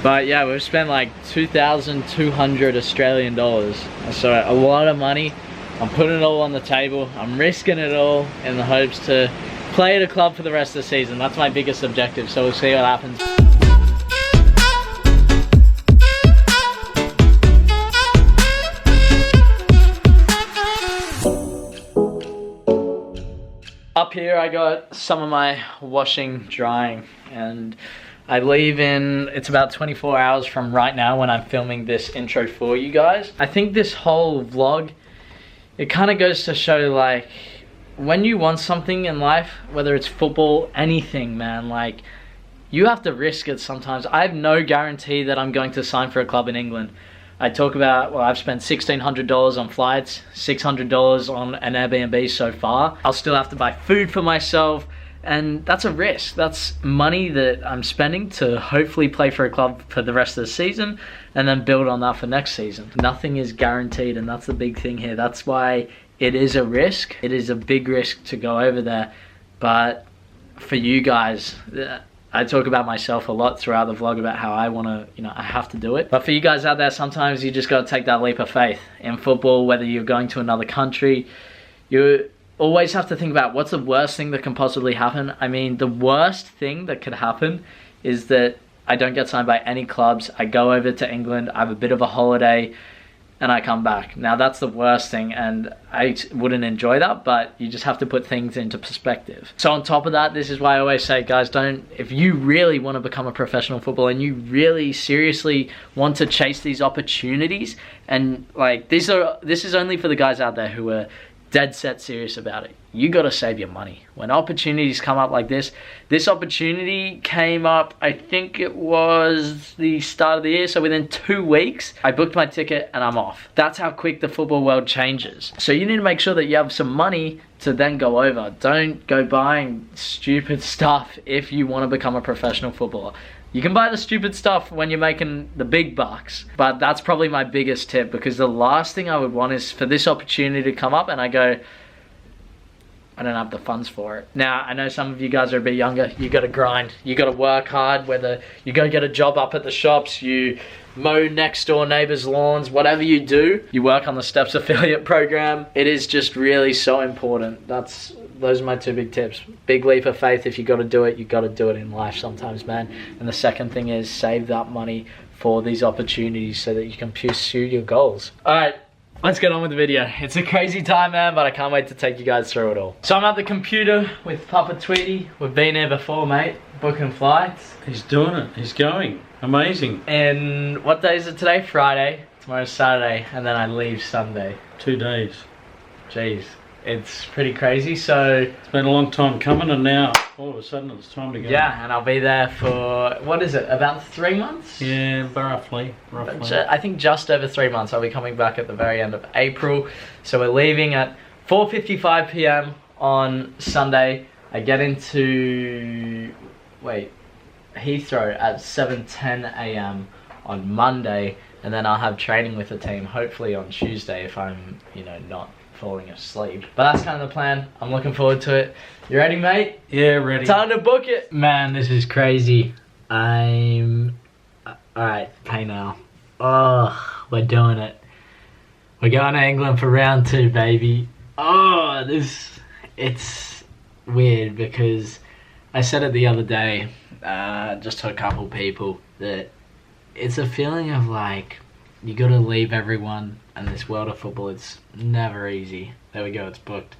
But yeah, we've spent like 2,200 Australian dollars. So a lot of money. I'm putting it all on the table. I'm risking it all in the hopes to play at a club for the rest of the season. That's my biggest objective, so we'll see what happens. Up here I got some of my washing drying, and I leave in, it's about 24 hours from right now when I'm filming this intro for you guys. I think this whole vlog, it kind of goes to show, like, when you want something in life, whether it's football, anything, man, like, you have to risk it sometimes. I have no guarantee that I'm going to sign for a club in England. I talk about, well, I've spent $1,600 on flights, $600 on an Airbnb so far. I'll still have to buy food for myself, and that's a risk. That's money that I'm spending to hopefully play for a club for the rest of the season and then build on that for next season. Nothing is guaranteed, and that's the big thing here. That's why it is a risk. It is a big risk to go over there, but for you guys, I talk about myself a lot throughout the vlog about how I want to, I have to do it. But for you guys out there, sometimes you just got to take that leap of faith. In football, whether you're going to another country, you always have to think about what's the worst thing that can possibly happen. I mean, the worst thing that could happen is that I don't get signed by any clubs. I go over to England, I have a bit of a holiday, and I come back. Now that's the worst thing, and I wouldn't enjoy that, but you just have to put things into perspective. So on top of that, this is why I always say, guys, if you really want to become a professional footballer and you really seriously want to chase these opportunities, and like this is only for the guys out there who are dead set serious about it. You got to save your money. When opportunities come up like this opportunity came up, I think it was the start of the year, so within 2 weeks, I booked my ticket and I'm off. That's how quick the football world changes. So you need to make sure that you have some money to then go over. Don't go buying stupid stuff if you want to become a professional footballer. You can buy the stupid stuff when you're making the big bucks, but that's probably my biggest tip, because the last thing I would want is for this opportunity to come up and I go, I don't have the funds for it. Now, I know some of you guys are a bit younger. You got to grind. You got to work hard, whether you go get a job up at the shops, you mow next door neighbors' lawns, whatever you do, you work on the Stepzz affiliate program. It is just really so important. Those are my 2 big tips. Big leap of faith. If you got to do it, you got to do it in life sometimes, man. And the second thing is save that money for these opportunities so that you can pursue your goals. All right, let's get on with the video. It's a crazy time, man, but I can't wait to take you guys through it all. So I'm at the computer with Papa Tweety. We've been here before, mate, booking flights. He's doing it. He's going. Amazing. And what day is it today? Friday. Tomorrow's Saturday, and then I leave Sunday. 2 days. Jeez. It's pretty crazy. So it's been a long time coming, and now all of a sudden it's time to go. Yeah, and I'll be there for, what is it, about 3 months? Yeah, roughly. I think just over 3 months. I'll be coming back at the very end of April. So we're leaving at 4:55 p.m. on Sunday. I get into Heathrow at 7:10 a.m. on Monday, and then I'll have training with the team hopefully on Tuesday if I'm not falling asleep. But that's kind of the plan. I'm looking forward to it. You ready, mate? Yeah, ready. Time to book it. Man, this is crazy. Alright, pay now. Oh, we're doing it. We're going to England for round 2, baby. Oh, it's weird because I said it the other day, just to a couple people, that it's a feeling of like, you gotta leave everyone, and this world of football, it's never easy. There we go, it's booked.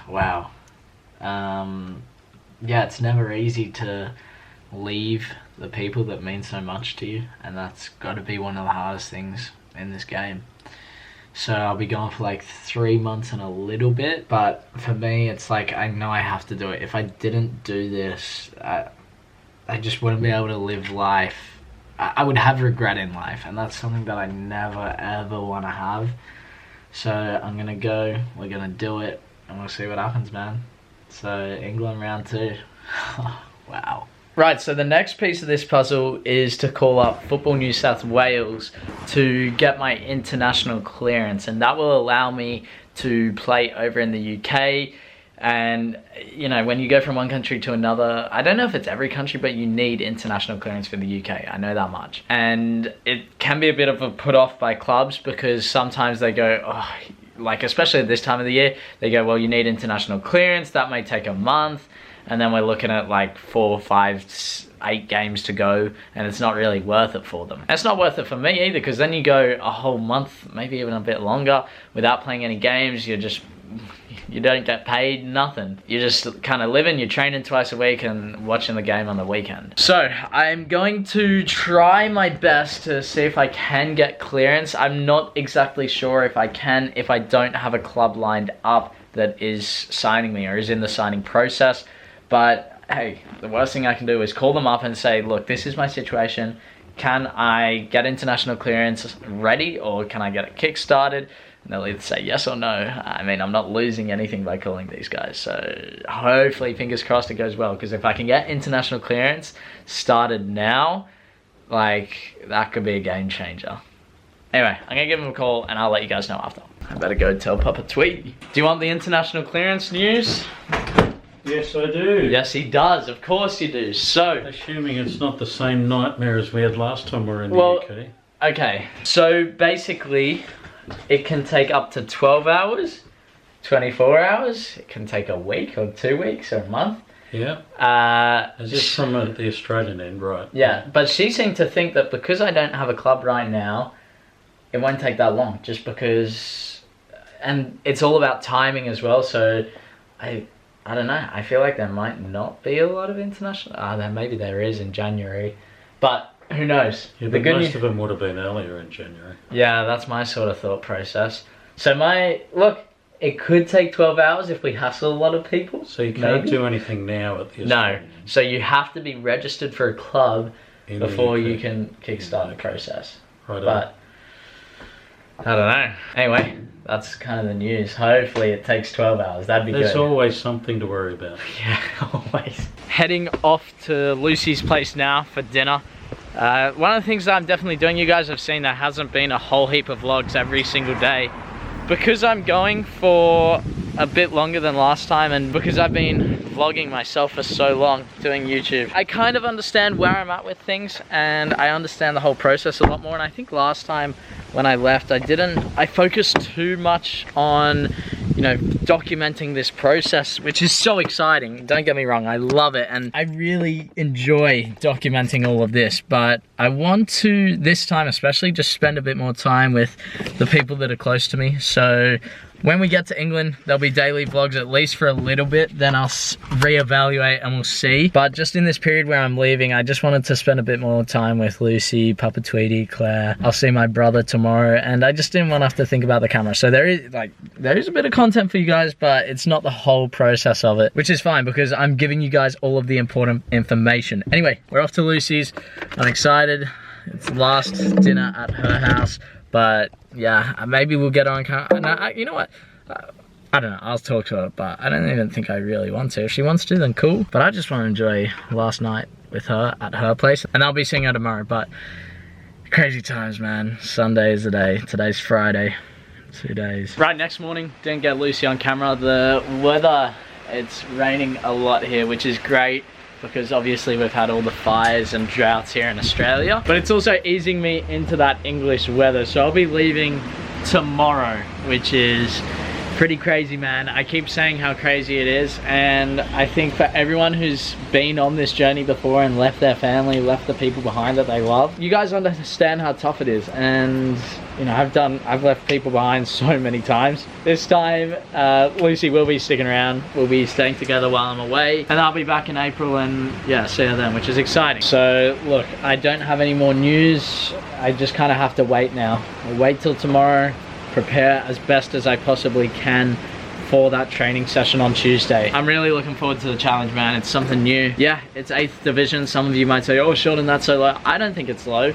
Wow. Yeah, it's never easy to leave the people that mean so much to you, and that's gotta be one of the hardest things in this game. So I'll be gone for like 3 months and a little bit, but for me, it's like, I know I have to do it. If I didn't do this, I just wouldn't be able to live life. I would have regret in life, and that's something that I never ever want to have. So I'm gonna go, we're gonna do it, and we'll see what happens, man. So England round 2. Wow. Right, so the next piece of this puzzle is to call up Football New South Wales to get my international clearance, and that will allow me to play over in the UK And, you know, when you go from one country to another, I don't know if it's every country, but you need international clearance for the UK. I know that much. And it can be a bit of a put off by clubs because sometimes they go, oh, like especially at this time of the year, they go, well, you need international clearance. That may take a month. And then we're looking at like 4, 5, 8 games to go, and it's not really worth it for them. And it's not worth it for me either, because then you go a whole month, maybe even a bit longer, without playing any games. You don't get paid, nothing. You're just kind of living, you're training twice a week and watching the game on the weekend. So I'm going to try my best to see if I can get clearance. I'm not exactly sure if I can, if I don't have a club lined up that is signing me or is in the signing process. But hey, the worst thing I can do is call them up and say, look, this is my situation. Can I get international clearance ready, or can I get it kick-started? And they'll either say yes or no. I mean, I'm not losing anything by calling these guys. So hopefully, fingers crossed, it goes well. Because if I can get international clearance started now, like, that could be a game changer. Anyway, I'm going to give him a call and I'll let you guys know after. I better go tell Papa Tweety. Do you want the international clearance news? Yes, I do. Yes, he does. Of course you do. So, assuming it's not the same nightmare as we had last time we were in the UK. Okay. So basically, it can take up to 12 hours, 24 hours. It can take a week or 2 weeks or a month. Yeah. Is this from the Australian end, right? Yeah, but she seemed to think that because I don't have a club right now, it won't take that long. Just because, and it's all about timing as well. So, I don't know. I feel like there might not be a lot of international. Then maybe there is in January, but who knows? Yeah, but most of them would have been earlier in January. Yeah, that's my sort of thought process. So look, it could take 12 hours if we hassle a lot of people. So you can't do anything now at the Australian. No. So you have to be registered for a club before you can kickstart the process. Right. But I don't know. Anyway. That's kind of the news. Hopefully it takes 12 hours. That'd be good. There's always something to worry about. Yeah, always. Heading off to Lucy's place now for dinner. One of the things that I'm definitely doing, you guys have seen there hasn't been a whole heap of vlogs every single day. Because I'm going for a bit longer than last time, and because I've been vlogging myself for so long doing YouTube, I kind of understand where I'm at with things, and I understand the whole process a lot more. And I think last time when I left, I focused too much on, you know, documenting this process, which is so exciting. Don't get me wrong, I love it, and I really enjoy documenting all of this, but I want to, this time especially, just spend a bit more time with the people that are close to me. So when we get to England, there'll be daily vlogs at least for a little bit, then I'll reevaluate and we'll see. But just in this period where I'm leaving, I just wanted to spend a bit more time with Lucy, Papa Tweety, Claire. I'll see my brother tomorrow, and I just didn't want to have to think about the camera. So there is a bit of content for you guys, but it's not the whole process of it, which is fine because I'm giving you guys all of the important information. Anyway, we're off to Lucy's. I'm excited. It's last dinner at her house. But yeah, maybe we'll get on camera. No, you know what? I don't know, I'll talk to her, but I don't even think I really want to. If she wants to, then cool. But I just want to enjoy last night with her at her place. And I'll be seeing her tomorrow, but crazy times, man. Sunday is the day. Today's Friday. 2 days. Right, next morning, didn't get Lucy on camera. The weather, it's raining a lot here, which is great, because obviously we've had all the fires and droughts here in Australia, but it's also easing me into that English weather. So I'll be leaving tomorrow, which is pretty crazy, man. I keep saying how crazy it is, and I think for everyone who's been on this journey before and left their family, left the people behind that they love, you guys understand how tough it is. And you know, I've left people behind so many times. This time, Lucy will be sticking around. We'll be staying together while I'm away, and I'll be back in April, and yeah, see her then, which is exciting. So look, I don't have any more news. I just kind of have to wait now. I'll wait till tomorrow, prepare as best as I possibly can for that training session on Tuesday. I'm really looking forward to the challenge, man. It's something new. Yeah, it's 8th division. Some of you might say, oh, Sheldon, that's so low. I don't think it's low.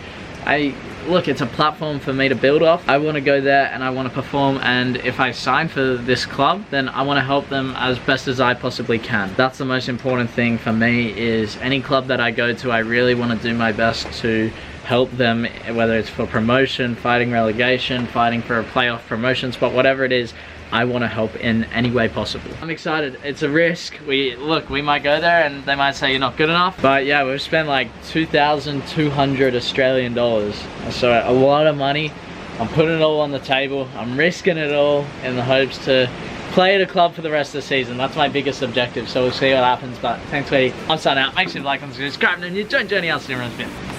Look, it's a platform for me to build off. I want to go there and I want to perform, and if I sign for this club, then I want to help them as best as I possibly can. That's the most important thing for me, is any club that I go to, I really want to do my best to help them, whether it's for promotion, fighting relegation, fighting for a playoff promotion spot, whatever it is. I want to help in any way possible. I'm excited. It's a risk. We might go there and they might say you're not good enough. But yeah, we've spent like 2,200 Australian dollars. So a lot of money. I'm putting it all on the table. I'm risking it all in the hopes to play at a club for the rest of the season. That's my biggest objective. So we'll see what happens. But thanks for watching. I'm signing out. Make sure you like and subscribe and you join Journey out to the